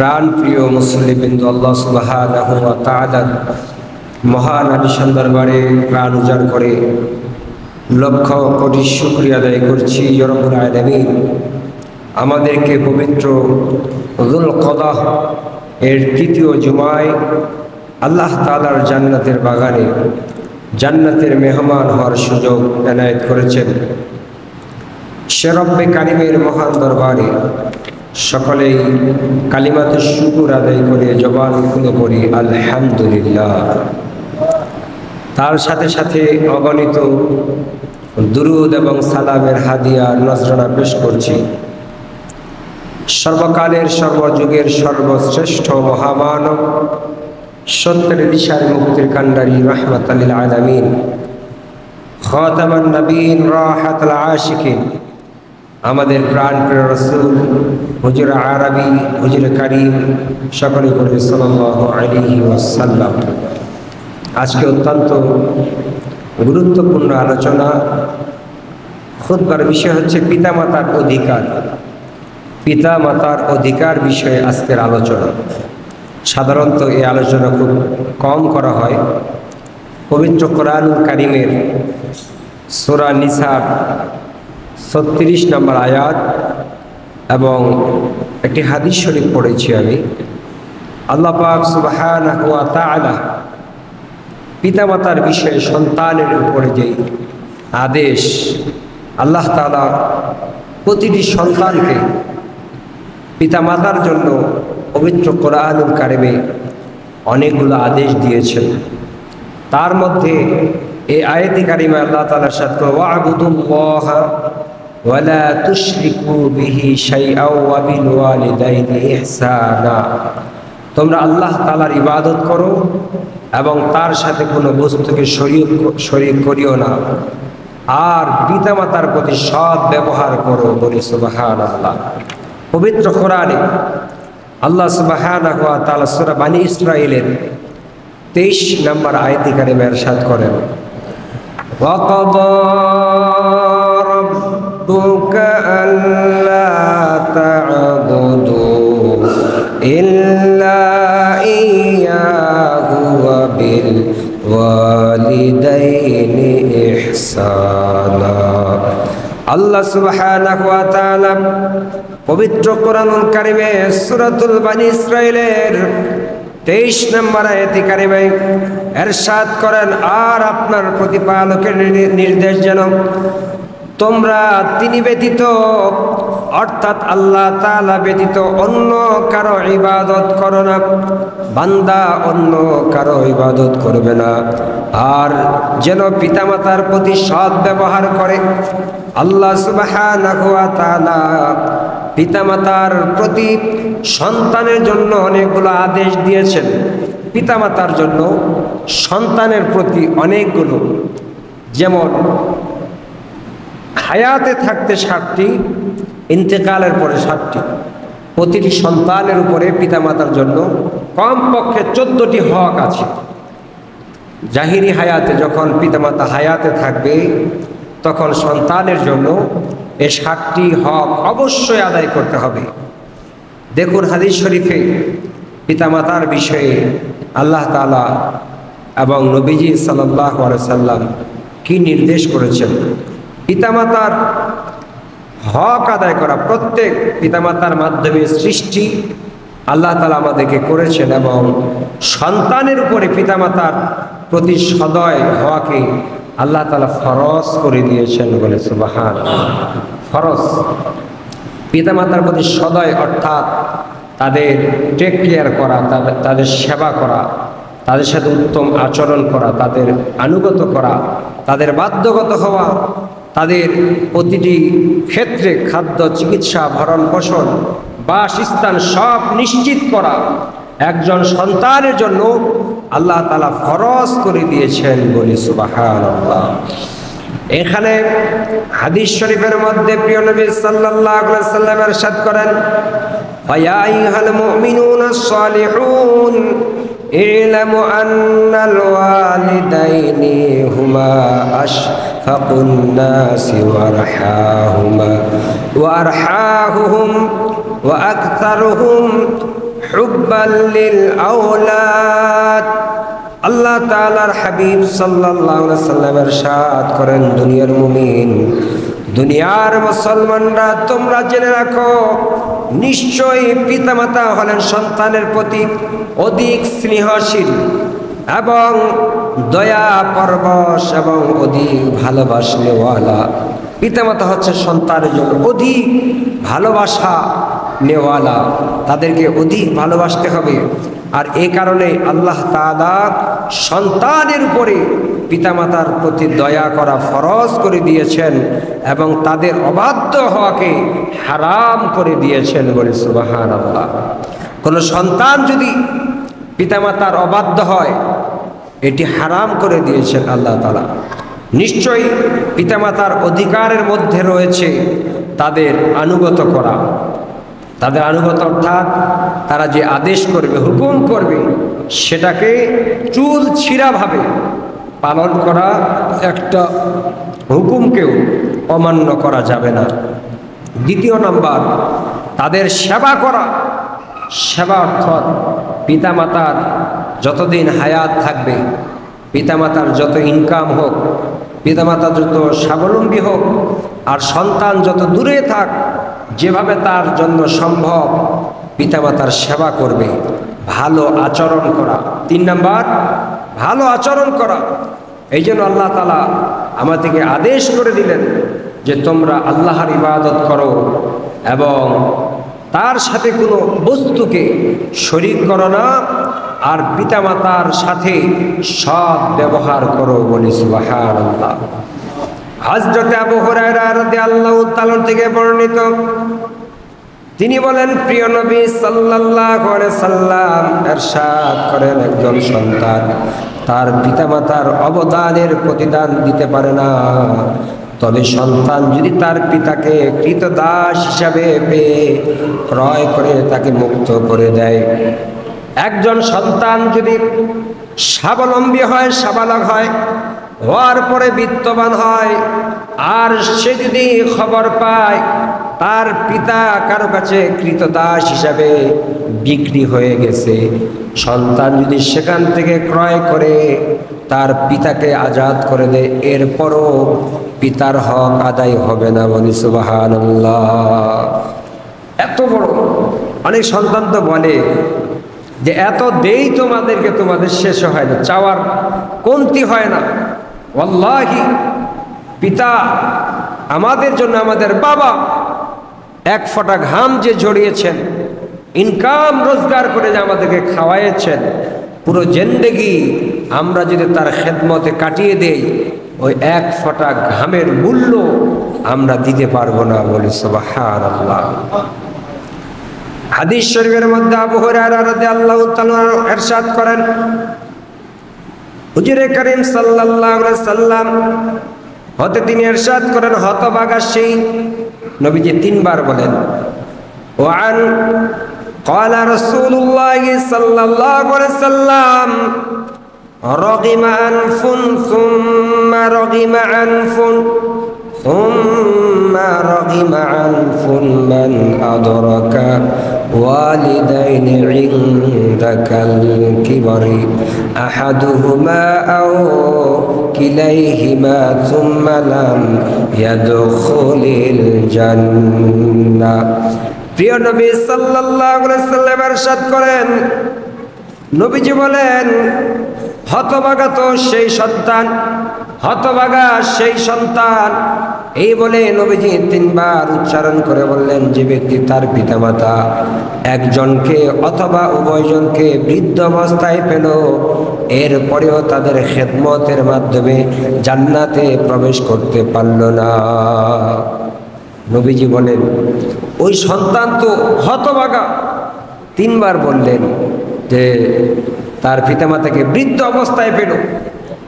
প্রাণ প্রিয় মুসলিমবৃন্দ, আল্লাহ সুবহানাহু ওয়া তাআলার মহান আলিশান দরবারে প্রাণ উজাড় করে লক্ষ কোটি শুকরিয়া আদায় করছি। ইয়া রাব্বুল আলামিন আমাদেরকে পবিত্র যুল কদা এর তৃতীয় জুমায় আল্লাহ তাআলার জান্নাতের বাগানে জান্নাতের মেহমান হওয়ার সুযোগ এনায়েত করেছেন। সে রব্বে কারিমের মহান দরবারে সকলেই কালিমাতে শুকর আদায় করে জবান খুলে পড়ি আলহামদুলিল্লাহ। তার সাথে সাথে অগণিত দুরুদ এবং সালামের হাদিয়া নজরানা পেশ করছি সর্বকালের সর্বযুগের সর্বশ্রেষ্ঠ মহামানব, সত্যের দিশার মুক্তির কান্ডারি, রাহমাতাল লিল আলামিন, খাতামান নবীন, রাহাতুল আশিকিন, আমাদের প্রাণপ্রিয় রাসূল হুজুর আরবি, হুজুর কারীম, সকলে করে সাল্লাল্লাহু আলাইহি ওয়াসাল্লাম। আজকে অত্যন্ত গুরুত্বপূর্ণ আলোচনা। খুতবার বিষয় হচ্ছে পিতামাতার অধিকার। পিতামাতার অধিকার বিষয়ে আজকের আলোচনা। সাধারণত এই আলোচনা খুব কম করা হয়। পবিত্র কোরআনুল কারীমের সূরা নিসার 36 নম্বর আয়াত এবং একটি হাদিস শরীফ পড়েছি আমি। আল্লাহ পাক সুবহানাহু ওয়া তাআলা পিতামাতার বিষয়ে সন্তানের উপরে যেই আদেশ, আল্লাহ তাআলা প্রতিটি সন্তানকে পিতামাতার জন্য পবিত্র কোরআনুল কারীমে অনেকগুলো আদেশ দিয়েছেন। তার মধ্যে এই আয়াতে কারিমা আল্লাহ তাআলার সাথে ওয়া'বুদুল্লাহা ওয়া লা তুশরিকু বিহি শাইআন ওয়া বিল ওয়ালিদাইনি ইহসানা, তোমরা আল্লাহ তাআলার ইবাদত করো এবং তার সাথে কোনো বস্তুকে শরীক করিও না, আর পিতামাতার প্রতি সৎ ব্যবহার করো। বলি সুবহানাল্লাহ। পবিত্র কোরআনে আল্লাহ সুবহানাহু ওয়া তাআলা সূরা বনী ইসরাঈলের 23 নম্বর আয়াতে কারিমা ইরশাদ করেন, وَقَضَى رَبُّكَ أَلَّا تَعْبُدُوا إِلَّا إِيَّاهُ وَبِالْوَالِدَيْنِ إِحْسَانًا। আল্লাহ সুবহানাহু ওয়া তাআলা পবিত্র কোরআনুল কারীমে সূরাতুল বনী ইসরাঈলের 23 নম্বর আয়াতে কারিমায় ইরশাদ করেন, আর আপনার প্রতিপালকের নির্দেশ যেন তোমরা তিনি ব্যতীত অর্থাৎ আল্লাহ তাআলা ব্যতীত অন্য কারো ইবাদত করো না। বান্দা অন্য কারো ইবাদত করবে না, আর যেন পিতামাতার প্রতি সৎ ব্যবহার করে। আল্লাহ সুবহানাহু ওয়া তাআলা পিতামাতার প্রতি সন্তানের জন্য অনেকগুলো আদেশ দিয়েছেন। পিতামাতার জন্য সন্তানের প্রতি অনেকগুলো, যেমন হায়াতে থাকতে 7টি, ইন্তেকালের পরে 7টি। প্রতিটি সন্তানের উপরে পিতামাতার জন্য কমপক্ষে 14টি হক আছে। জাহিরি হায়াতে যখন পিতামাতা হায়াতে থাকবে তখন সন্তানের জন্য এই 7টি হক অবশ্যই আদায় করতে হবে। দেখুন হাদিস শরীফে পিতামাতার বিষয়ে আল্লাহ তাআলা এবং নবীজি সাল্লাল্লাহু আলাইহি সাল্লাম কি নির্দেশ করেছেন। পিতামাতার হক আদায় করা, প্রত্যেক পিতামাতার মাধ্যমে সৃষ্টি আল্লাহ তাআলা আমাদেরকে করেছেন, এবং সন্তানের উপরে পিতামাতার প্রতি সদয় হওয়াকে আল্লাহ তাআলা ফরজ করে দিয়েছেন। বলে সুবহানাল্লাহ। ফরজ। পিতামাতার প্রতি সদয় অর্থাৎ তাদের টেক কেয়ার করা, তাদের সেবা করা, তাদের সাথে উত্তম আচরণ করা, তাদের আনুগত করা, তাদের বাধ্যগত হওয়া, তাদের প্রতিটি ক্ষেত্রে খাদ্য, চিকিৎসা, ভরণ পোষণ, বাসস্থান সব নিশ্চিত করা একজন সন্তানের জন্য আল্লাহ তাআলা ফরজ করে দিয়েছেন। বলি সুবহানাল্লাহ। এখানে হাদিস শরীফের মধ্যে প্রিয় নবী সাল্লাল্লাহু আলাইহি ওয়াসাল্লাম ইরশাদ করেন, ফায়া আইয়ুহাল মুমিনুনাস সালিহুন ইলামু আন্নাল ওয়ালিদাইনি হুমা আশফাকুন নাসি ওয়া আরহাহুহুম ওয়া আকতারুহুম হুব্বাল লিল আওলাদ। আল্লাহ তাআলার হাবিব সাল্লাল্লাহু আলাইহি ওয়াসাল্লাম ইরশাদ করেন, দুনিয়ার মুমিন, দুনিয়ার মুসলমানরা তোমরা জেনে রাখো, নিশ্চয়ই পিতামাতা হলেন সন্তানের প্রতি অধিক স্নেহশীল এবং দয়া পরবশ এবং অধিক ভালোবাসনেওয়ালা। পিতামাতা হচ্ছে সন্তানের জন্য অধিক ভালোবাসা নেওয়ালা, তাদেরকে অধিক ভালোবাসতে হবে। আর এই কারণে আল্লাহ তাআলা সন্তানের উপরে পিতামাতার প্রতি দয়া করা ফরজ করে দিয়েছেন এবং তাদের অবাধ্য হওয়াকে হারাম করে দিয়েছেন বলে সুবহানাল্লাহ। কোনো সন্তান যদি পিতামাতার অবাধ্য হয়, এটি হারাম করে দিয়েছেন আল্লাহ তাআলা। নিশ্চয়ই পিতামাতার অধিকারের মধ্যে রয়েছে তাদের আনুগত করা। তাদের আনুগত অর্থাৎ তারা যে আদেশ করবে, হুকুম করবে, সেটাকে চুল ছিঁড়াভাবে পালন করা। একটা হুকুমকেও অমান্য করা যাবে না। দ্বিতীয় নাম্বার, তাদের সেবা করা। সেবা অর্থাৎ পিতামাতার যতদিন হায়াত থাকবে, পিতামাতার যত ইনকাম হোক, পিতামাতা যত স্বাবলম্বী হোক, আর সন্তান যত দূরে থাক, যেভাবে তার জন্য সম্ভব পিতামাতার সেবা করবে, ভালো আচরণ করা। 3 নাম্বার, ভালো আচরণ করা। এই জন্য আল্লাহ তাআলা আমাদেরকে আদেশ করে দিলেন যে তোমরা আল্লাহর ইবাদত করো এবং তার সাথে কোনো বস্তুকে শরীক করো না, আর পিতামাতার সাথে সৎ ব্যবহার করো বলি সুবহানাল্লাহ। হযরত আবু হুরায়রা রাদিয়াল্লাহু তাআলা থেকে বর্ণিত, তিনি বলেন, প্রিয় নবী সাল্লাল্লাহু আলাইহি সাল্লাম ইরশাদ করেন, একজন সন্তান তার পিতামাতার অবদানের প্রতিদান দিতে পারে না, তবে সন্তান যদি তার পিতাকে কৃতদাস হিসাবে পেয়ে ক্রয় করে তাকে মুক্ত করে দেয়। একজন সন্তান যদি স্বাবলম্বী হয়, সাবালক হয়, হওয়ার পরে বিত্তবান হয়, আর সে যদি খবর পায় তার পিতা কারো কাছে কৃতদাস হিসাবে বিক্রি হয়ে গেছে, সন্তান যদি সেখান থেকে ক্রয় করে তার পিতাকে আজাদ করে দেয়, এরপরও পিতার হক আদায় হবে না বলি সুবহানাল্লাহ। এত বড়। অনেক সন্তান তো বলে যে এত দেই তোমাদেরকে, তোমাদের শেষ হয় না, চাওয়ার কমতি হয় না। ওয়াল্লাহি, পিতা আমাদের জন্য, আমাদের বাবা এক ফোঁটা ঘাম যে ঝরিয়েছেন, ইনকাম রোজগার করে যে আমাদেরকে খাওয়াইছেন, পুরো জিন্দেগি আমরা যদি তার খেদমতে কাটিয়ে দেই, ওই এক ফোঁটা ঘামের মূল্য আমরা দিতে পারবো না বলি সুবহানাল্লাহ। হাদিস শরীফের মধ্যে আবু হুরায়রা রাদিয়াল্লাহু তাআলা ইরশাদ করেন, হুজুরে করিম সাল্লাল্লাহু আলাইহি সাল্লাম হতে তিনি ইরশাদ করেন, হতভাগা সেই, নবীজি 3 বার বলেন, ওয়ান قال رسول الله صلى الله عليه وسلم رغم أنف ثم رغم أنف ثم رغم أنف من أدرك والدين عندك الكبر أحدهما أو كليهما ثم لم يدخل الجنة। প্রিয় নবী সাল্লাল্লাহু আলাইহি সাল্লাম ইরশাদ করেন, নবীজি বলেন, হতভাগা তো সেই সন্তান, হতভাগা সেই সন্তান। এই বলে নবীজি 3 বার উচ্চারণ করে বললেন, যে ব্যক্তি তার পিতামাতা একজনকে অথবা উভয়জনকে বৃদ্ধ অবস্থায় পেল, এরপরেও তাদের খেদমতের মাধ্যমে জান্নাতে প্রবেশ করতে পারল না। নবীজি বলেন, ওই সন্তান তো হতভাগা। 3 বার বললেন যে তার পিতামাতাকে বৃদ্ধ অবস্থায় পেল,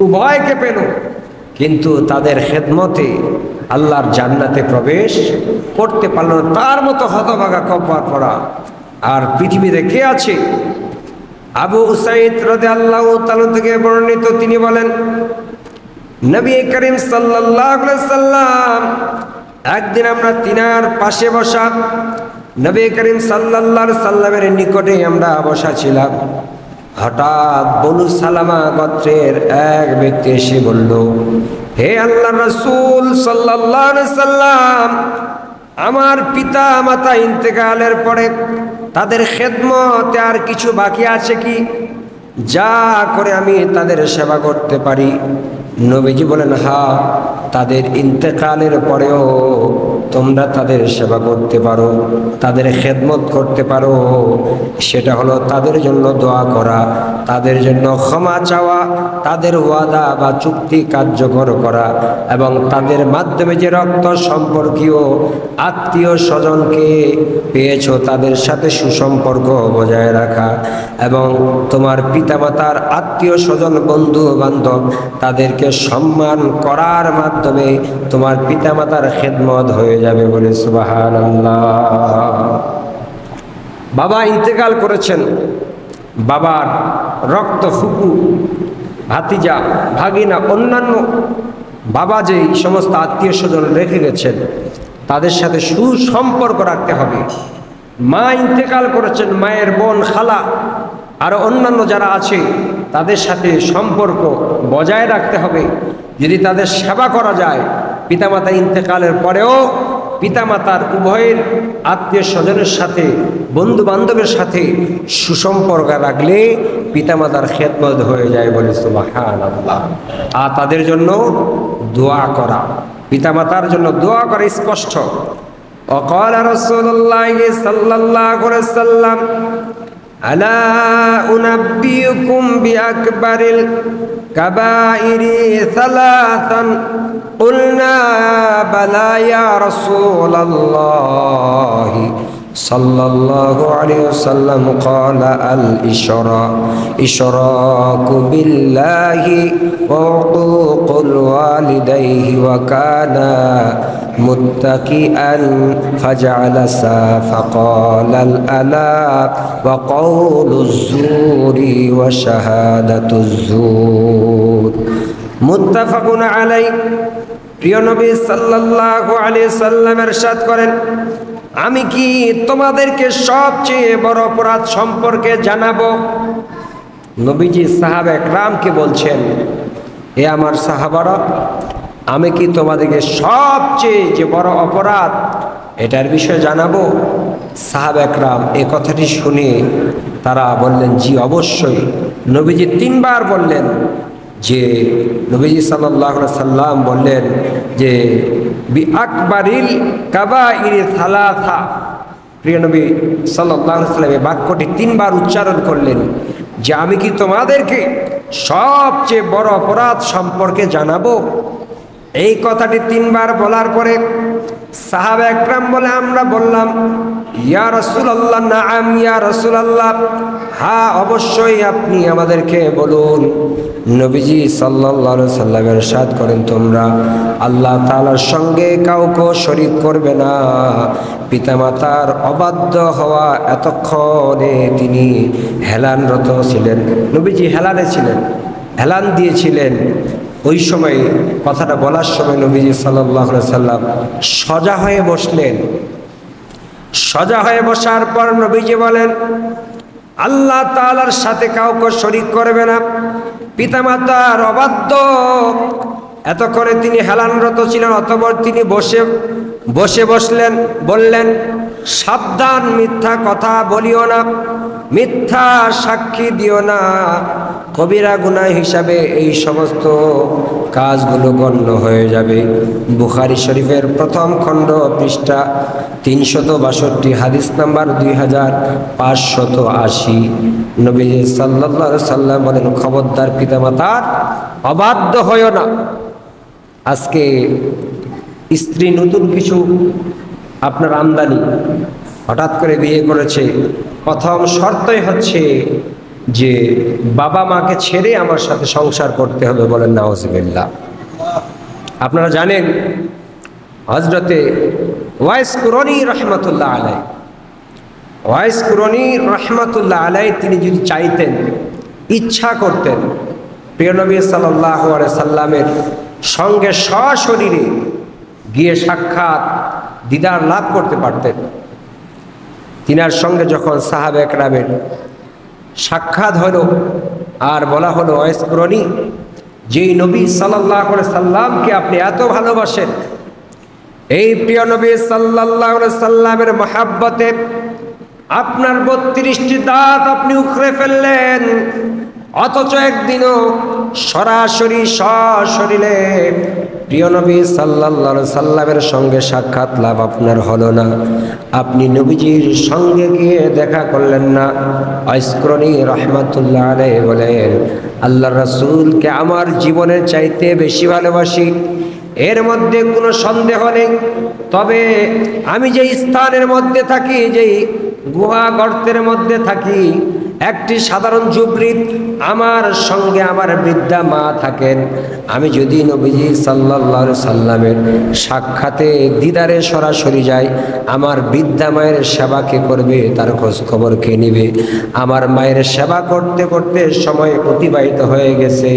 উভয়কে পেল, কিন্তু তাদের খেদমতে আল্লাহর জান্নাতে প্রবেশ করতে পারল না। তার মতো হতভাগা কপাল পড়া আর পৃথিবীতে কে আছে? আবু উসাইদ রাদিয়াল্লাহু তাআলা থেকে বর্ণিত, তিনি বলেন, নবী করিম সাল্লাল্লাহু আলাইহি সাল্লাম একদিন আমরা তিনার পাশে বসা নবী করিম সাল্লাল্লাহু আলাইহি সাল্লামের নিকটে আমরা বসা ছিলাম। হঠাৎ বনু সালামা গোত্রের এক ব্যক্তি এসে বলল, হে আল্লাহর রাসূল সাল্লাল্লাহু আলাইহি সাল্লাম, আমার পিতা মাতা ইন্তেকালের পরে তাদের খেদমতে আর কিছু বাকি আছে কি, যা করে আমি তাদের সেবা করতে পারি? নবীজি বলেন, হ্যাঁ, তাদের ইন্তেকালের পরেও তোমরা তাদের সেবা করতে পারো, তাদের খেদমত করতে পারো। সেটা হলো তাদের জন্য দোয়া করা, তাদের জন্য ক্ষমা চাওয়া, তাদের ওয়াদা বা চুক্তি কার্যকর করা, এবং তাদের মাধ্যমে যে রক্ত সম্পর্কীয় আত্মীয় স্বজনকে পেয়েছ তাদের সাথে সুসম্পর্ক বজায় রাখা, এবং তোমার পিতামাতার আত্মীয় স্বজন বন্ধু বান্ধব তাদেরকে সম্মান করার মাধ্যমে তোমার পিতামাতার খেদমত হয়ে যাবে। বলে সুবহানাল্লাহ। বাবা ইন্তেকাল করেছেন, বাবার রক্ত ফুপু, ভাতিজা, ভাগিনা, অন্যান্য বাবা যে সমস্ত আত্মীয় স্বজন রেখে গেছেন তাদের সাথে সুসম্পর্ক রাখতে হবে। মা ইন্তেকাল করেছেন, মায়ের বোন, খালা আর অন্যান্য যারা আছে তাদের সাথে সম্পর্ক বজায় রাখতে হবে। যদি তাদের সেবা করা যায়, পিতামাতা ইন্তেকালের পরেও পিতামাতার উভয়ের আত্মীয় স্বজনের সাথে, বন্ধু বান্ধবের সাথে সুসম্পর্ক রাখলে পিতামাতার খেদমত হয়ে যায়। বলে সুবহানাল্লাহ। আর তাদের জন্য দোয়া করা, পিতামাতার জন্য দোয়া করা স্পষ্ট। وقال رسول الله صلى الله عليه وسلم ألا أنبئكم بأكبر الكبائر ثلاثا قلنا بلى يا رسول الله صلى الله عليه وسلم قال الإشراك بالله وعقوق الوالديه وكان متكئا فجعل فقال الألا وقول الزور وشهادة الزور متفق عليه। প্রিয় নবী সাল্লাল্লাহু আলাইহি সাল্লাম ইরশাদ করেন, আমি কি তোমাদেরকে সবচেয়ে বড় অপরাধ সম্পর্কে জানাবো? নবীজি সাহাবা একরামকে বলছেন, এ আমার সাহাবারা, আমি কি তোমাদেরকে সবচেয়ে যে বড় অপরাধ এটার বিষয়ে জানাবো? সাহাবা একরাম এই কথাটি শুনে তারা বললেন, জি অবশ্যই। নবীজি তিনবার বললেন যে, নবীজি সাল্লাল্লাহু আলাইহি সাল্লাম বললেন যে বিআকবারিল কাবাইরি সালাসা। প্রিয় নবী সাল্লাল্লাহু আলাইহি সাল্লাম এই বাক্যটি তিনবার উচ্চারণ করলেন যে আমি কি তোমাদেরকে সবচেয়ে বড় অপরাধ সম্পর্কে জানাবো? এই কথাটি তিনবার বলার পরে সাহাবা একরাম বলে, আমরা বললাম, ইয়া রাসূলুল্লাহ, নাআম ইয়া রাসূলুল্লাহ, হ্যাঁ অবশ্যই আপনি আমাদেরকে বলুন। নবীজি সাল্লাল্লাহু আলাইহি সাল্লাম ইরশাদ করেন, তোমরা আল্লাহ তাআলার সঙ্গে কাউকে শরীক করবে না। পিতামাতার অবাধ্য হওয়া, এতক্ষণে তিনি হেলানরত ছিলেন, নবীজি হেলানে ছিলেন, হেলান দিয়েছিলেন। ওই সময় কথাটা বলার সময় নবীজি সাল্লাল্লাহু আলাইহি সাল্লাম সজা হয়ে বসলেন। সজা হয়ে বসার পর নবীজি বলেন, আল্লাহ তাআলার সাথে কাউকে শরীক করবে না। পিতামাতার অবাধ্য, এতক্ষণে তিনি হেলানরত ছিলেন, অতঃপর তিনি বসলেন, বললেন, সাবধান, মিথ্যা কথা বলিও না, মিথ্যা সাক্ষী দিও না। কবিরা গুনাহ হিসাবে এই সমস্ত কাজগুলো গণ্য হয়ে যাবে। বুখারী শরীফের প্রথম খণ্ড, পৃষ্ঠা 362, হাদিস নাম্বার 2580। নবী সাল্লাল্লাহু আলাইহি সাল্লাম বলেন, খবরদার পিতামাতার অবাধ্য হয়ো না। আজকে স্ত্রী নতুন কিছু আপনার আমদানি, হঠাৎ করে বিয়ে করেছে, প্রথম শর্তই হচ্ছে যে বাবা মাকে ছেড়ে আমার সাথে সংসার করতে হবে। বলেন নাউজুবিল্লাহ। আপনারা জানেন হযরতে ওয়াইস কুরনি রাহমাতুল্লাহ আলাইহি, ওয়াইস কুরনি রাহমাতুল্লাহ আলাইহি তিনি যদি চাইতেন, ইচ্ছা করতেন, প্রিয় নবী সাল্লাল্লাহু আলাইহি সাল্লামের সঙ্গে সশরীরে গিয়ে সাক্ষাৎ দিদার লাভ করতে পারতেন। তিনার সঙ্গে যখন সাহাবা একরামের সাক্ষাৎ হলো আর বলা হলো ওয়াইসকুরনি, যেই নবী সাল্লাল্লাহু আলাইহি সাল্লামকে আপনি এত ভালোবাসেন, এই প্রিয় নবী সাল্লাল্লাহু আলাইহি সাল্লামের মহাব্বতে আপনার 32টি দাঁত আপনি উখড়ে ফেললেন, অথচ একদিনও সরাসরি সশরীরে প্রিয় নবী সাল্লাল্লাহু আলাইহি সাল্লামের সঙ্গে সাক্ষাৎ লাভ আপনার হলো না। আপনি নবীজির সঙ্গে গিয়ে দেখা করলেন না। ওয়াইসকুরনি রাহমাতুল্লাহ আলাইহি বলেন, আল্লাহর রাসূলকে আমার জীবনের চাইতে বেশি ভালোবাসি, এর মধ্যে কোনো সন্দেহ নেই। তবে আমি যে স্থানের মধ্যে থাকি, যেই গুহা গর্তের মধ্যে থাকি, একটি সাধারণ ঝুপড়ির আমার সঙ্গে আমার বৃদ্ধা মা থাকেন। আমি যদি নবীজি সাল্লাল্লাহু আলাইহি সাল্লামের সাক্ষাতে দিদারে সরাসরি যাই, আমার বৃদ্ধা মায়ের সেবা কে করবে, তার খোঁজ খবর কে নেবে? আমার মায়ের সেবা করতে করতে সময় অতিবাহিত হয়ে গেছে,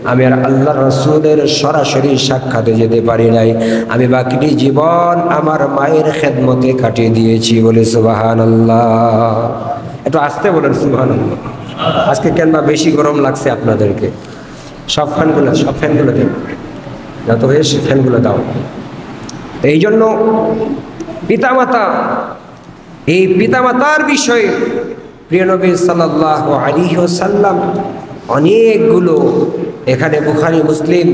আমি আর আল্লাহর রাসূলের সরাসরি সাক্ষাতে যেতে পারি নাই। আমি বাকিটি জীবন আমার মায়ের খেদমতে কাটিয়ে দিয়েছি। বলে সুবহানাল্লাহ। একটু আসতে বলেন সুবহানাল্লাহ। আজকে কেন বা বেশি গরম লাগছে আপনাদেরকে? সব ফ্যানগুলো দেন, যত বেশি ফ্যানগুলো দাও। এই জন্য পিতামাতা, এই পিতামাতার বিষয়ে প্রিয় নবী সাল্লাল্লাহু আলাইহি ওয়াসাল্লাম অনেকগুলো, এখানে বুখারী, মুসলিম,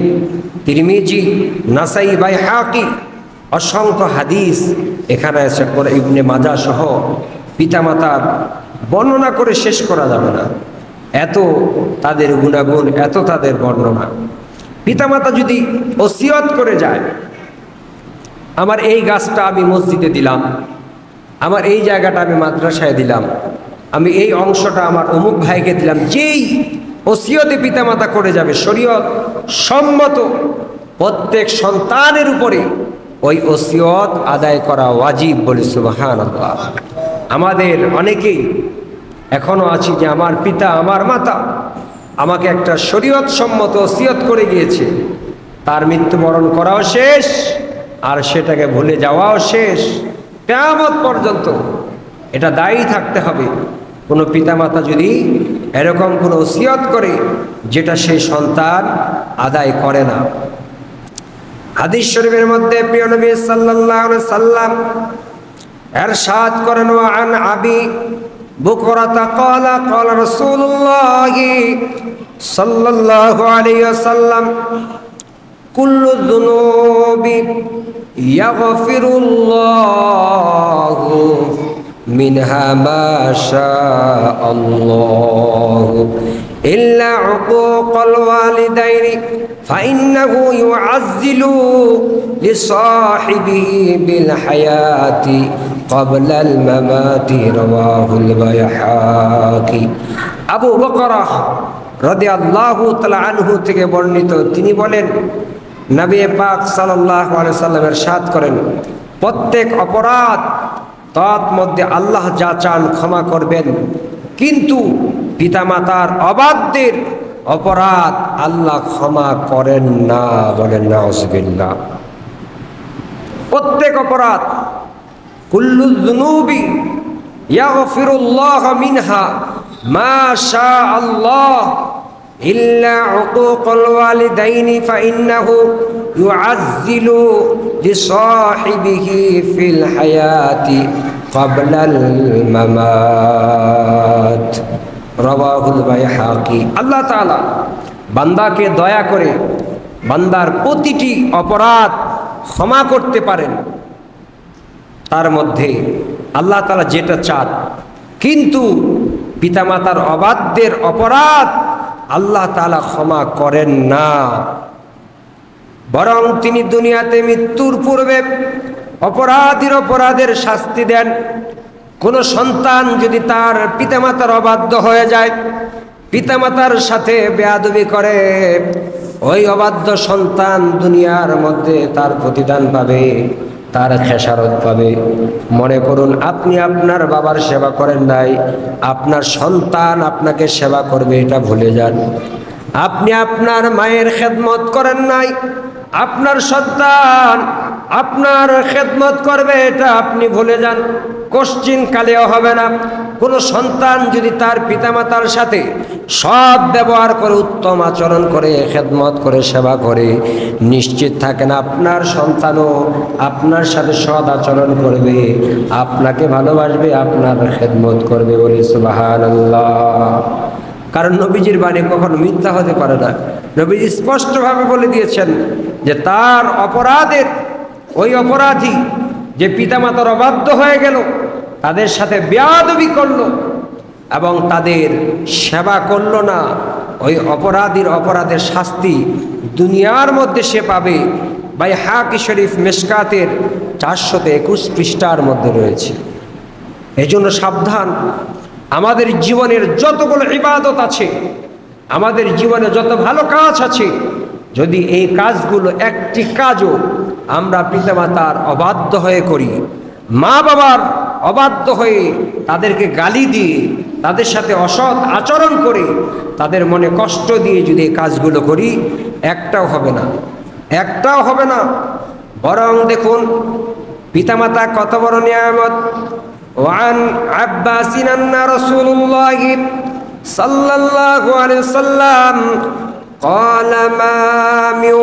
তিরমিজি, নাসাই, বাইহাকি, অসংখ্য হাদিস এখানে আছে, ইবনে মাজাহ সহ পিতামাতার বর্ণনা করে শেষ করা যাবে না। এত তাদের গুণাগুণ, এত তাদের বর্ণনা। পিতামাতা যদি ওসিয়ত করে যায়, আমার এই গাছটা আমি মসজিদে দিলাম, আমার এই জায়গাটা আমি মাদ্রাসায় দিলাম, আমি এই অংশটা আমার অমুক ভাইকে দিলাম, যেই ওসিয়তে পিতামাতা করে যাবে, শরীয়ত সম্মত প্রত্যেক সন্তানের উপরে ওই ওসিয়ত আদায় করা ওয়াজিব। বলি সুবহানাল্লাহ। আমাদের অনেকেই এখনো আছি যে আমার পিতা, আমার মাতা আমাকে একটা শরীয়ত সম্মত ওসিয়ত করে গিয়েছে, তার মৃত্যুবরণ করাও শেষ, আর সেটাকে ভুলে যাওয়াও শেষ, কিয়ামত পর্যন্ত এটা দায়ী থাকতে হবে। কোনো পিতামাতা যদি এরকম কোনো ওসিয়ত করে যেটা সেই সন্তান আদায় করে না। হাদিস শরীফের মধ্যে প্রিয় নবী সাল্লাল্লাহু আলাইহি সাল্লাম ইরশাদ করেন, ওয়া আন আবি বুকরাতা ক্বালা ক্বালা রাসূলুল্লাহ সাল্লাল্লাহু আলাইহি ওয়াসাল্লাম কুল্লু যুনুবি ইয়াগফিরুল্লাহু মিনহা মা শাআল্লাহু ইল্লা উকুকাল ওয়ালিদাইনি ফাইন্নাহু ইউআজ্জিলু লিসাহিবিহি বিল হায়াতি ক্বাবলাল মামাতি। রাওয়াহুল বাইহাকি। আবু বকর রাদিয়াল্লাহু তাআলা আনহু থেকে বর্ণিত, তিনি বলেন, নবী পাক সাল্লাল্লাহু আলাইহি সাল্লাম ইরশাদ করেন, প্রত্যেক অপরাধ তার মধ্যে আল্লাহ যা চান ক্ষমা করবেন, কিন্তু পিতামাতার অবাধ্যের অপরাধ আল্লাহ ক্ষমা করেন না। বলেন নাউযুবিল্লাহ। প্রত্যেক অপরাধ, কুল্লু যুনুবি ইয়াগফিরুল্লাহু মিনহা মা শাআল্লাহ ইল্লা উকুকাল ওয়ালিদাইনি ফাইন্নাহু ইউআজ্জিলু লিসাহিবিহি ফিল হায়াতি ক্বাবলাল মামাত। রাওয়াহুল বাইহাকি। আল্লাহ তাআলা বান্দাকে দয়া করে বান্দার প্রতিটি অপরাধ ক্ষমা করতে পারেন, তার মধ্যে আল্লাহ তাআলা যেটা চান, কিন্তু পিতামাতার অবাধ্যের অপরাধ আল্লাহ তাআলা ক্ষমা করেন না, বরং তিনি দুনিয়াতে মৃত্যুর পূর্বে অপরাধের শাস্তি দেন। কোনো সন্তান যদি তার পিতামাতার অবাধ্য হয়ে যায়, পিতামাতার সাথে বেয়াদবি করে, ওই অবাধ্য সন্তান দুনিয়ার মধ্যে তার প্রতিদান পাবে, তার খেসারত পাবে। মনে করুন আপনি আপনার বাবার সেবা করেন নাই, আপনার সন্তান আপনাকে সেবা করবে, এটা ভুলে যান। আপনি আপনার মায়ের খেদমত করেন নাই, আপনার সন্তান আপনার খেদমত করবে, এটা আপনি ভুলে যান, কোশ্চিন কালেও হবে না। কোনো সন্তান যদি তার পিতামাতার সাথে সৎ ব্যবহার করে, উত্তম আচরণ করে, খেদমত করে, সেবা করে, নিশ্চিত থাকেন আপনার সন্তানও আপনার সাথে সৎ আচরণ করবে, আপনাকে ভালোবাসবে, আপনার খেদমত করবে। বলি সুবহানাল্লাহ। কারণ নবীজির বাণী কখনো মিথ্যা হতে পারে না। নবীজি স্পষ্টভাবে বলে দিয়েছেন যে তার অপরাধের, ওই অপরাধী যে পিতামাতার অবাধ্য হয়ে গেল, তাদের সাথে বেয়াদবি করলো এবং তাদের সেবা করলো না, ওই অপরাধের শাস্তি দুনিয়ার মধ্যে সে পাবে। বাইহাকি শরীফ মেশকাতের 421 পৃষ্ঠার মধ্যে রয়েছে। এই জন্য সাবধান। আমাদের জীবনের যতগুলো ইবাদত আছে, আমাদের জীবনে যত ভালো কাজ আছে, যদি এই কাজগুলো একটি কাজও আমরা পিতামাতার অবাধ্য হয়ে করি, মা বাবার অবাধ্য হয়ে তাদেরকে গালি দিয়ে, তাদের সাথে অসৎ আচরণ করে, তাদের মনে কষ্ট দিয়ে যদি এই কাজগুলো করি, একটাও হবে না, একটাও হবে না। বরং দেখুন পিতামাতা কত বড় নিয়ামত। ওয়ান আব্বাসিন আন্না রাসূলুল্লাহ সাল্লাল্লাহু আলাইহি ওয়াসাল্লাম قال ما من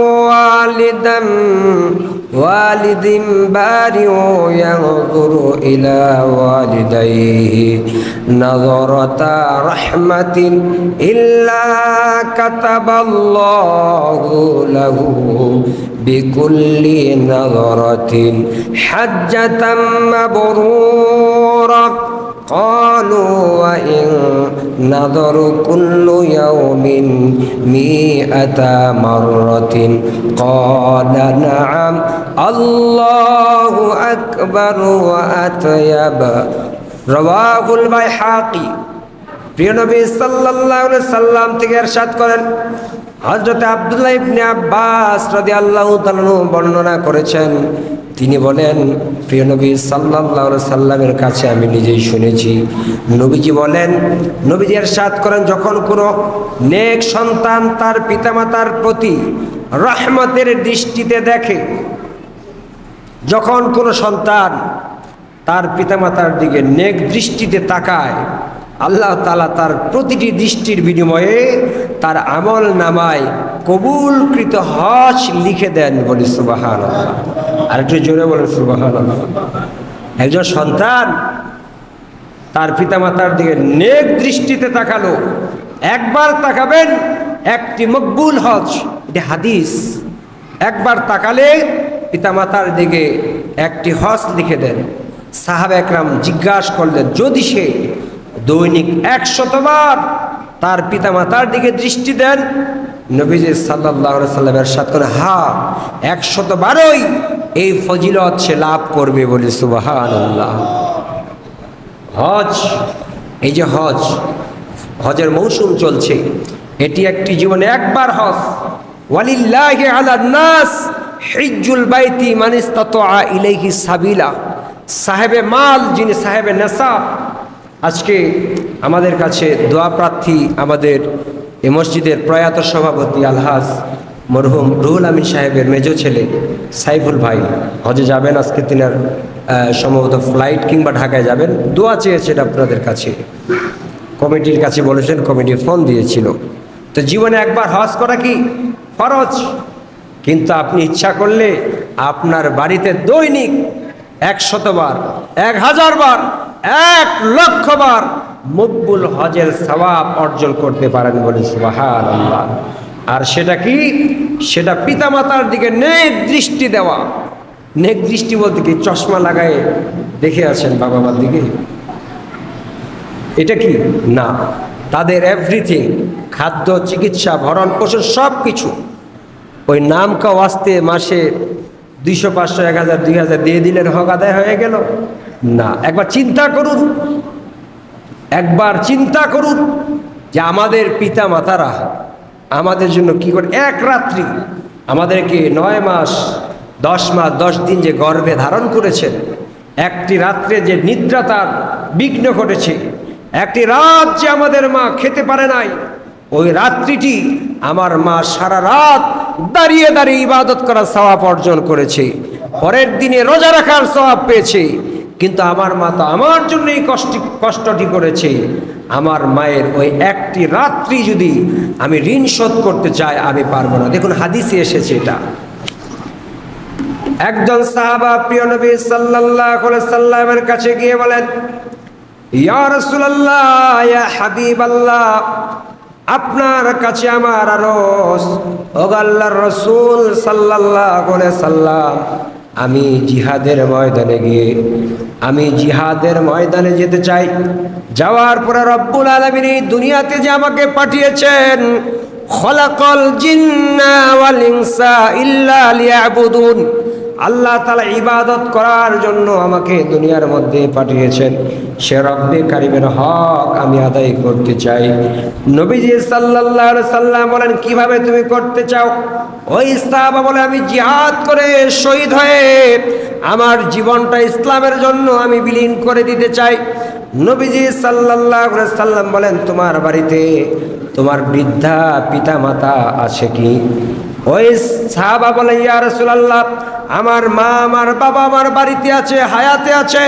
والد بارئ ينظر إلى والديه نظرة رحمة إلا كتب الله له بكل نظرة حجة مبرورة قالوا وإن نظر كل يوم 100 مرة قال نعم الله أكبر وأطيب رواه البيهقي। প্রিয় নবী সাল্লাল্লাহু আলাইহি সাল্লাম থেকে ইরশাদ করেন, হযরত আব্দুল্লাহ ইবনে আব্বাস রাদিয়াল্লাহু তাআলা বর্ণনা করেছেন, তিনি বলেন প্রিয় নবী সাল্লাল্লাহু আলাইহি সাল্লামের কাছে আমি নিজেই শুনেছি, নবীজি বলেন, নবীজি ইরশাদ করেন, যখন কোনো নেক সন্তান তার পিতামাতার প্রতি রহমতের দৃষ্টিতে দেখে, যখন কোনো সন্তান তার পিতামাতার দিকে নেক দৃষ্টিতে তাকায়, আল্লাহ তাআলা তার প্রতিটি দৃষ্টির বিনিময়ে তার আমল নামায় কবুলকৃত হজ লিখে দেন। বলি সুবহানাল্লাহ। আর একটু জোরে বলেন সুবহানাল্লাহ। একজন সন্তান তার পিতামাতার দিকে নেক দৃষ্টিতে তাকালো, একবার তাকাবেন একটি মকবুল হজ, এটা হাদিস। একবার তাকালে পিতামাতার দিকে একটি হজ লিখে দেন। সাহাবা একরাম জিজ্ঞাসা করলেন, যদি সে দৈনিক 100 বার তার পিতামাতার দিকে দৃষ্টি দেন, নবীজি সাল্লাল্লাহু আলাইহি সাল্লাম ইরশাদ করেন, হ্যাঁ 100 বারই এই ফজিলত সে লাভ করবে। বলি সুবহানাল্লাহ। হজ, এই যে হজ, হজের মৌসুম চলছে, এটি একটি জীবনে একবার হজ। ওয়ালিল্লাহি আলান নাস হিজ্জুল বাইতি মান ইসতাতা ইলাইহি সাবিলা। সাহেবে মাল, যিনি সাহেবে নেশাব, আজকে আমাদের কাছে দোয়া প্রার্থী আমাদের এই মসজিদের প্রয়াত সভাপতি আলহাজ মরহুম রুহুল আমিন সাহেবের মেজো ছেলে সাইফুল ভাই হজে যাবেন আজকে। তিনার সম্ভবত ফ্লাইট কিংবা ঢাকায় যাবেন। দোয়া চেয়েছেন আপনাদের কাছে, কমিটির কাছে বলেছেন, কমিটি ফোন দিয়েছিল। তো জীবনে একবার হজ করা কি ফরজ, কিন্তু আপনি ইচ্ছা করলে আপনার বাড়িতে দৈনিক 100 বার, 1000 বার, 1,00,000 বার মকবুল হজের সওয়াব অর্জন করতে পারেন। বলি সুবহানাল্লাহ। আর সেটা কি? সেটা পিতামাতার দিকে নেক দৃষ্টি দেওয়া। নেক দৃষ্টি বলতে কি চশমা লাগায় দেখে আছেন বাবা মার দিকে, এটা কি না, তাদের এভরিথিং, খাদ্য, চিকিৎসা, ভরণ পোষণ সব কিছু ওই নাম কা ওয়াস্তে মাসে 200, 500, 1000, 2000 দিয়ে দিলেন হক আদায় হয়ে গেল না। একবার চিন্তা করুন, একবার চিন্তা করুন যে আমাদের পিতা মাতারা আমাদের জন্য কি করে এক রাত্রি আমাদেরকে 9 মাস 10 মাস 10 দিন যে গর্ভে ধারণ করেছেন, একটি রাত্রে যে নিদ্রা তার বিঘ্ন ঘটেছে, একটি রাত যে আমাদের মা খেতে পারে নাই, ওই রাত্রিটি আমার মা সারা রাত দাঁড়িয়ে দাঁড়িয়ে ইবাদত করার সওয়াব অর্জন করেছে। পরের দিনে রোজা রাখার সওয়াব পেয়েছে, কিন্তু আমার মা তো আমার জন্যই কষ্টটি করেছে। আমার মায়ের ওই একটি রাত্রি যদি আমি ঋণ শোধ করতে চাই, আমি পারবো না। দেখুন হাদিসে এসেছে এটা। একজন সাহাবা প্রিয় নবী সাল্লাল্লাহু আলাইহি সাল্লামের কাছে গিয়ে বলেন, ইয়া রাসূলুল্লাহ, ইয়া হাবিবাল্লাহ, আপনার কাছে আমার আরজ, ও আল্লাহর রাসূল সাল্লাল্লাহু আলাইহি সাল্লাম, আমি জিহাদের ময়দানে যেতে চাই। যাওয়ার পরে রব্বুল আলামিন এই দুনিয়াতে যে আমাকে পাঠিয়েছেন, খলাকাল জিন্না ওয়াল ইনসা ইল্লা লিয়াবুদুন, আল্লাহ তাআলা ইবাদত করার জন্য আমাকে দুনিয়ার মধ্যে পাঠিয়েছেন। সে রব্বে কারিমের হক আমি আদায় করতে চাই। নবীজি সাল্লাল্লাহু আলাইহি সাল্লাম বলেন, কিভাবে তুমি করতে চাও? ওই সাহাবা বলে, আমি জিহাদ করে শহীদ হয়ে আমার জীবনটা ইসলামের জন্য আমি বিলীন করে দিতে চাই। নবীজি সাল্লাল্লাহু আলাইহি সাল্লাম বলেন, তোমার বাড়িতে তোমার বৃদ্ধা পিতা মাতা আছে কি? ওই সাহাবা বলে, ইয়া রাসূলুল্লাহ, আমার মা আমার বাবা আমার বাড়িতে আছে, হায়াতে আছে।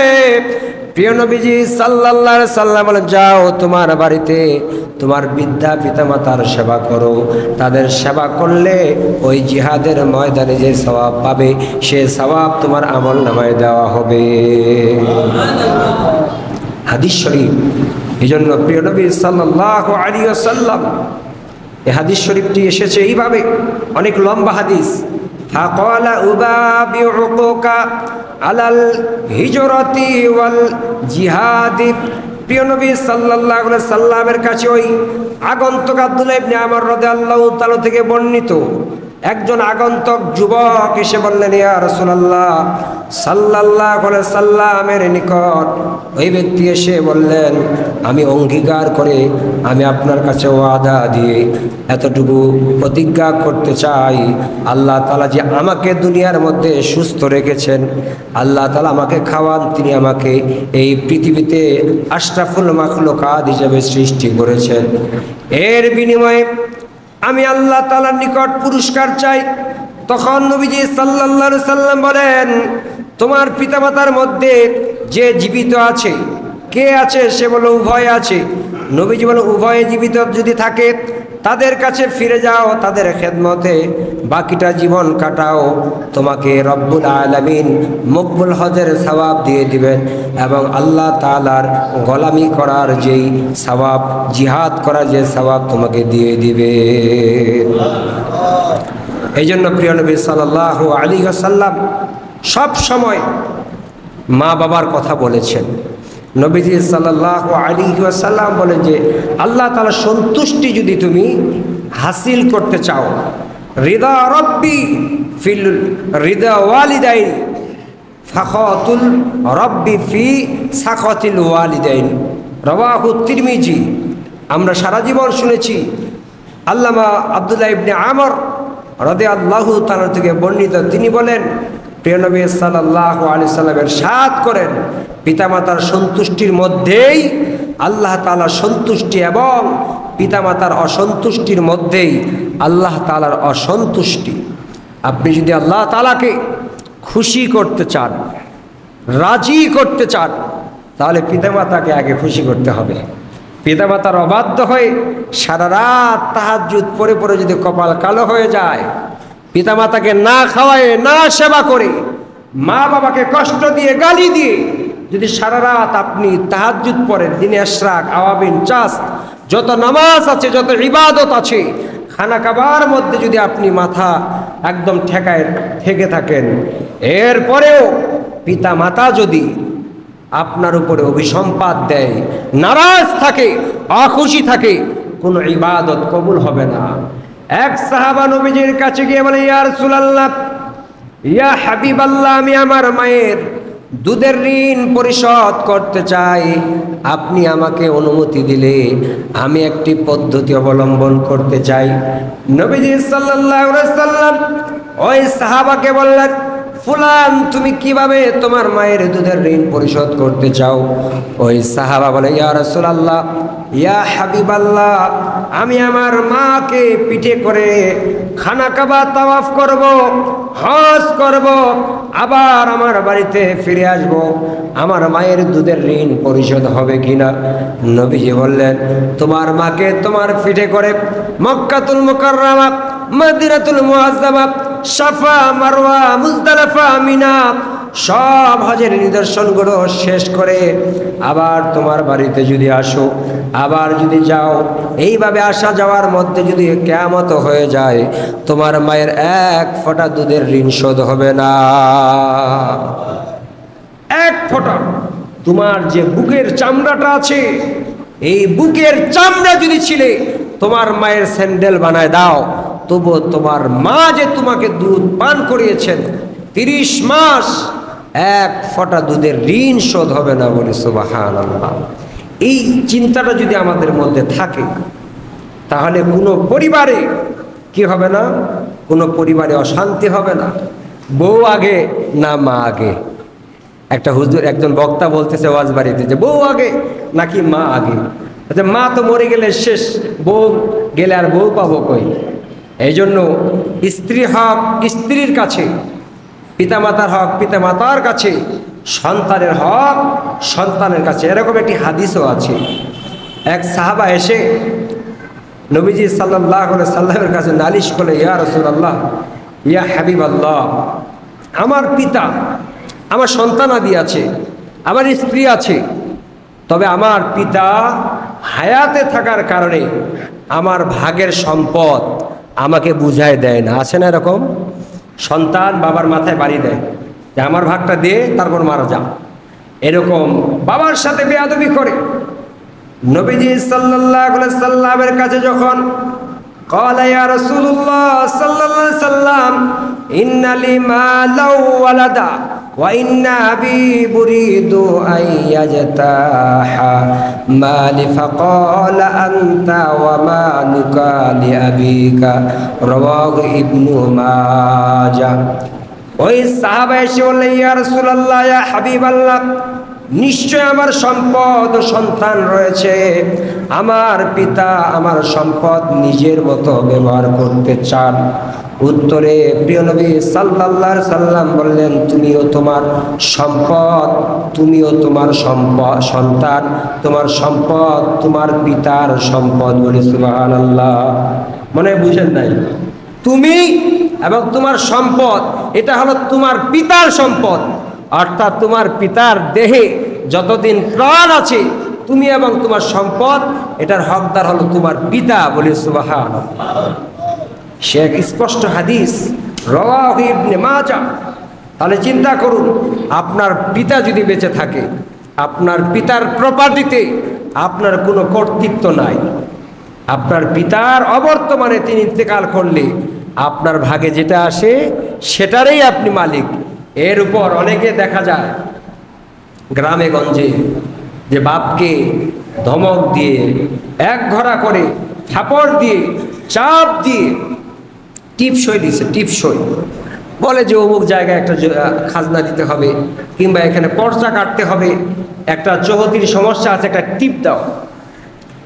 প্রিয় নবীজি সাল্লাল্লাহু আলাইহি সাল্লাম বলেন, যাও তোমার বাড়িতে তোমার বৃদ্ধা পিতা মাতার সেবা করো। তাদের সেবা করলে ওই জিহাদের ময়দানে যে সওয়াব পাবে, সে সওয়াব তোমার আমলনামায় দেওয়া হবে। হাদিস শরীফ। এই জন্য প্রিয় নবী সাল্লাল্লাহু আলাইহি ওয়াসাল্লাম, এই হাদিস শরীফটি এসেছে এইভাবে, অনেক লম্বা হাদিস। ফাকালা উবাবিউকা আলাল হিজরাতি ওয়াল জিহাদি। প্রিয় নবী সাল্লাল্লাহু আলাইহি সাল্লামের কাছে ওই আগন্তুক আব্দুল্লাহ ইবনে আমর রাদিয়াল্লাহু তাআলা থেকে বর্ণিত একজন আগন্তুক যুবক এসে বললেন, ইয়া রাসূলুল্লাহ সাল্লাল্লাহু আলাইহি সাল্লামের নিকট ওই ব্যক্তি এসে বললেন, আমি অঙ্গীকার করে আমি আপনার কাছে ওয়াদা দিয়ে এতটুকু প্রতিজ্ঞা করতে চাই, আল্লাহ তাআলা যে আমাকে দুনিয়ার মধ্যে সুস্থ রেখেছেন, আল্লাহ তাআলা আমাকে খাওয়ান, তিনি আমাকে এই পৃথিবীতে আশরাফুল মাখলুকাত হিসেবে সৃষ্টি করেছেন, এর বিনিময়ে আমি আল্লাহ তাআলার নিকট পুরস্কার চাই। তখন নবীজি সাল্লাল্লাহু আলাইহি সাল্লাম বলেন, তোমার পিতামাতার মধ্যে যে জীবিত আছে, কে আছে? সে বলে, উভয় আছে। নবীজি বলেন, উভয়ে জীবিত যদি থাকে তাদের কাছে ফিরে যাও, তাদের খেদমতে বাকিটা জীবন কাটাও, তোমাকে রব্বুল আলামিন মকবুল হজের সওয়াব দিয়ে দিবেন এবং আল্লাহ তাআলার গোলামি করার যেই সওয়াব, জিহাদ করার যে সওয়াব তোমাকে দিয়ে দিবে। এই জন্য প্রিয় নবী সাল্লাল্লাহু আলাইহি ওয়াসাল্লাম সব সময় মা বাবার কথা বলেছেন। নবীজি সাল্লাল্লাহু আলাইহি ওয়াসাল্লাম বলেন যে আল্লাহ তাআলার সন্তুষ্টি যদি তুমি হাসিল করতে চাও, রিদা রব্বি ফিল রিদা ওয়ালিদাইন ফাখাতুল রব্বি ফি সাখাতিল ওয়ালিদাইন, রাওয়াহু তিরমিজি। আমরা সারা জীবন শুনেছি আল্লামা আব্দুল্লাহ ইবনে আমর রাদিয়াল্লাহু তাআলা থেকে বর্ণিত, তিনি বলেন, প্রিয় নবী সাল্লাল্লাহু আলাইহি সাল্লামের সাথ করেন, পিতামাতার সন্তুষ্টির মধ্যেই আল্লাহ তাআলার সন্তুষ্টি এবং পিতামাতার অসন্তুষ্টির মধ্যেই আল্লাহ তাআলার অসন্তুষ্টি। আপনি যদি আল্লাহ তাআলাকে খুশি করতে চান, রাজি করতে চান, তাহলে পিতামাতাকে আগে খুশি করতে হবে। পিতামাতার অবাধ্য হয়ে সারা রাত তাহাজ্জুদ পড়ে পড়ে যদি কপাল কালো হয়ে যায়, পিতামাতাকে না খাওয়ায়, না সেবা করে, মা বাবাকে কষ্ট দিয়ে, গালি দিয়ে যদি সারা রাত আপনি তাহাজ্জুদ পড়েন, দিনে ইশরাক, আওয়াবিন, চাস, যত নামাজ আছে, যত ইবাদত আছে, খানা কাবার মধ্যে যদি আপনি মাথা একদম ঠেকায় থেকে থাকেন, এরপরেও পিতা মাতা যদি আপনার উপরে অভিসম্পাত দেয়, নারাজ থাকে, অখুশি থাকে, কোনো ইবাদত কবুল হবে না। এক সাহাবা নবীজির কাছে গিয়ে বলে, ইয়া রাসূলুল্লাহ, ইয়া হাবিবাল্লাহ, আমি আমার মায়ের দুধের ঋণ পরিশোধ করতে চাই, আপনি আমাকে অনুমতি দিলে আমি একটি পদ্ধতি অবলম্বন করতে চাই। নবীজি সাল্লাল্লাহু আলাইহি সাল্লাম ওই সাহাবাকে বললেন, ফুলান তুমি কিভাবে তোমার মায়ের দুধের ঋণ পরিশোধ করতে চাও? ওই সাহাবা বলে, ইয়া রাসূলুল্লাহ, ইয়া হাবিবাল্লাহ, আমি আমার মাকে পিঠে করে খানা কাবা তাওয়াফ করব, হজ করব, আবার আমার বাড়িতে ফিরে আসব, আমার মায়ের দুধের ঋণ পরিশোধ হবে কিনা? নবীজি বললেন, তোমার মাকে তোমার পিঠে করে মক্কাতুল মুকাররমা, মদিনাতুল মুআজ্জামা, সাফা, মারওয়া, মুজদালিফা, মিনা সব হজের নিদর্শনগুলো শেষ করে আবার তোমার বাড়িতে যদি আসো, আবার যদি যাও, এইভাবে আসা যাওয়ার মধ্যে যদি কিয়ামত হয়ে যায়, তোমার মায়ের এক ফোঁটা দুধের ঋণ শোধ হবে না। এক ফোঁটা। তোমার যে বুকের চামড়াটা আছে, এই বুকের চামড়া যদি ছিলে তোমার মায়ের স্যান্ডেল বানায় দাও, তবুও তোমার মা যে তোমাকে দুধ পান করিয়েছেন 30 মাস, এক ফোঁটা দুধের ঋণ শোধ হবে না। বলে সুবহানাল্লাহ। এই চিন্তাটা যদি আমাদের মধ্যে থাকে, তাহলে কোনো পরিবারে কি হবে না? কোনো পরিবারে অশান্তি হবে না। বউ আগে না মা আগে? একটা হুজুর, একজন বক্তা বলতেছে ওয়াজ বাড়িতে যে বউ আগে নাকি মা আগে? আচ্ছা, মা তো মরে গেলে শেষ, বউ গেলে আর বউ পাবো কই? এই জন্য স্ত্রী হক স্ত্রীর কাছে, পিতামাতার হক পিতামাতার কাছে, সন্তানের হক সন্তানের কাছে। এরকম একটি হাদিসও আছে। এক সাহাবা এসে নবীজি সাল্লাল্লাহু আলাইহি সাল্লামের কাছে নালিশ করলে, ইয়া রাসূলুল্লাহ, ইয়া হাবিবাল্লাহ, আমার পিতা, আমার সন্তানাদি আছে, আমার স্ত্রী আছে, তবে আমার পিতা হায়াতে থাকার কারণে আমার ভাগের সম্পদ আমাকে বুঝায় দেয় না। আছে না এরকম? সন্তান বাবার মাথায় বাড়ি দেয় যে আমার ভাগটা দে, তারপর মারা যা। এরকম বাবার সাথে বেয়াদবি করে। নবীজি সাল্লাল্লাহু আলাইহি সাল্লামের কাছে যখন ক্বালা ইয়া রাসূলুল্লাহ সাল্লাল্লাহু আলাইহি সাল্লাম, ইন্না লি মালাও ওয়ালাদা ওয়া ইন্না আবি বুরিদু আন ইয়াজতাহা মালি, ফাকালা আনতা ওয়া মালুকা লি আবিকা, রাওয়াহু ইবনু মাজাহ। ওই সাহাবা এসে বললেন, ইয়া রাসূলুল্লাহ, ইয়া হাবিবাল্লাহ, নিশ্চয় আমার সম্পদ ও সন্তান রয়েছে, আমার পিতা আমার সম্পদ নিজের মতো ব্যবহার করতে চান। উত্তরে প্রিয় নবী সাল্লাল্লাহু আলাইহি সাল্লাম বললেন, তুমিও তোমার সম্পদ, তুমিও তোমার সম্পদ, সন্তান তোমার সম্পদ, তোমার পিতার সম্পদ। বলে সুবহানাল্লাহ। মনে বুঝেন নাই? তুমি এবং তোমার সম্পদ, এটা হলো তোমার পিতার সম্পদ, অর্থাৎ তোমার পিতার দেহে যতদিন প্রাণ আছে, তুমি এবং তোমার সম্পদ, এটার হকদার হলো তোমার পিতা। বলে সুবহানাল্লাহ। সে এক স্পষ্ট হাদিস, রাওয়াহু ইবনে মাজাহ। তাহলে চিন্তা করুন, আপনার পিতা যদি বেঁচে থাকে, আপনার পিতার প্রপার্টিতে আপনার কোনো কর্তৃত্ব নাই, আপনার পিতার অবর্তমানে তিনি ইন্তেকাল করলে আপনার ভাগে যেটা আসে সেটারই আপনি মালিক। এর উপর অনেকে দেখা যায় গ্রামে গঞ্জে যে বাপকে ধমক দিয়ে, এক ঘোড়া করে থাপড় দিয়ে, চাপ দিয়ে টিপসই দিছে, টিপসই বলে যে অমুক জায়গায় একটা খাজনা দিতে হবে, কিংবা এখানে পর্চা কাটতে হবে, একটা চৌহদ্দির সমস্যা আছে, একটা টিপ দাও।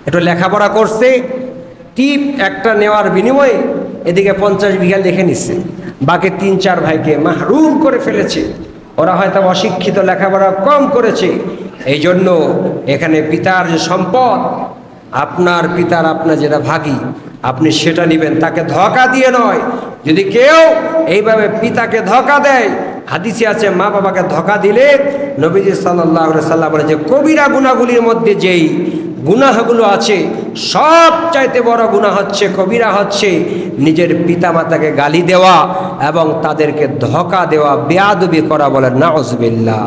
একটু লেখাপড়া করছে, টিপ একটা নেওয়ার বিনিময়ে এদিকে 50 বিঘা লিখে নিচ্ছে, বাকি 3-4 ভাইকে মাহরুম করে ফেলেছে। ওরা হয়তো অশিক্ষিত, লেখাপড়া কম করেছে। এই জন্য এখানে পিতার যে সম্পদ, আপনার পিতার আপনার যেটা ভাগী, আপনি সেটা নেবেন, তাকে ধোঁকা দিয়ে নয়। যদি কেউ এইভাবে পিতাকে ধোঁকা দেয়, হাদিসে আছে মা বাবাকে ধোঁকা দিলে নবীজি সাল্লাল্লাহু আলাইহি সাল্লাম বলে যে কবিরা গুনাহগুলির মধ্যে যেই গুনাহগুলো আছে, সবচাইতে বড় গুনাহ হচ্ছে, কবিরা হচ্ছে নিজের পিতামাতাকে গালি দেওয়া এবং তাদেরকে ধোঁকা দেওয়া, বেয়াদবি করা। বলে নাউজুবিল্লাহ।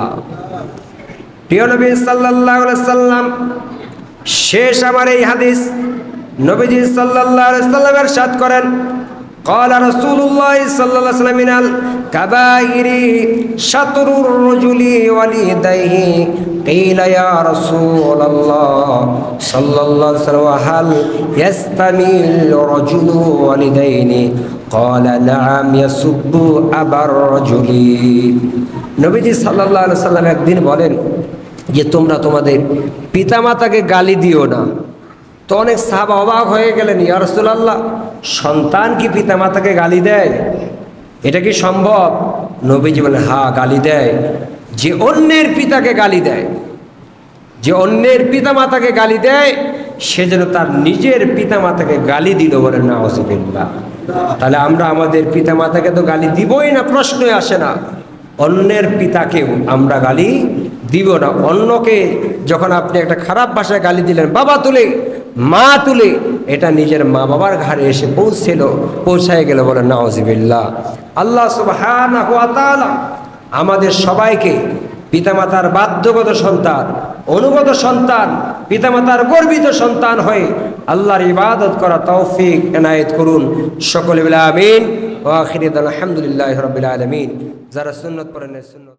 প্রিয় নবী সাল্লাল্লাহু আলাইহি সাল্লাম শেষ আমার এই হাদিস নবীজি সাল্লাল্লাহু আলাইহি সাল্লাম ইরশাদ করেন, قال رسول الله صلى الله عليه وسلم من الكبائر شطر الرجل واليديه قيل يا رسول الله صلى الله عليه وسلم هل يستميل الرجل واليدين ক্বালা নাআম ইয়াসুব্বু আবার রাজুলি। নবীজি সাল্লাল্লাহু আলাইহি সাল্লাম একদিন বলেন যে তোমরা তোমাদের পিতামাতাকে গালি দিও না। তো অনেক সাহাবা অবাক হয়ে গেলেন, ইয়া রাসূলুল্লাহ, সন্তান কি পিতামাতাকে গালি দেয়? এটা কি সম্ভব? নবীজি বলেন, হ্যাঁ, গালি দেয়। যে অন্যের পিতাকে গালি দেয়, যে অন্যের পিতামাতাকে গালি দেয়, সে যেন তার নিজের পিতামাতাকে গালি দিল, বলেন নাউযুবিল্লাহ। তাহলে আমরা আমাদের পিতামাতাকে তো গালি দিবই না, প্রশ্নই আসে না। অন্যের পিতাকেও আমরা গালি দিব না। অন্যকে যখন আপনি একটা খারাপ ভাষায় গালি দিলেন, বাবা তুলে, মা তুলে, এটা নিজের মা বাবার ঘরে এসে পৌঁছায় গেল, বলেন নাউযুবিল্লাহ। আল্লাহ সুবহানাহু ওয়া তাআলা আমাদের সবাইকে পিতামাতার বাধ্যগত সন্তান, অনুগত সন্তান, পিতামাতার গর্বিত সন্তান হয়ে আল্লাহর ইবাদত করা তৌফিক এনায়েত করুন। সকলে বলে আমিন। ওয়া আখিরু দাওয়ানা আলহামদুলিল্লাহি রাব্বিল আলামিন। যারা সুন্নাত পড়েন সুন্নাত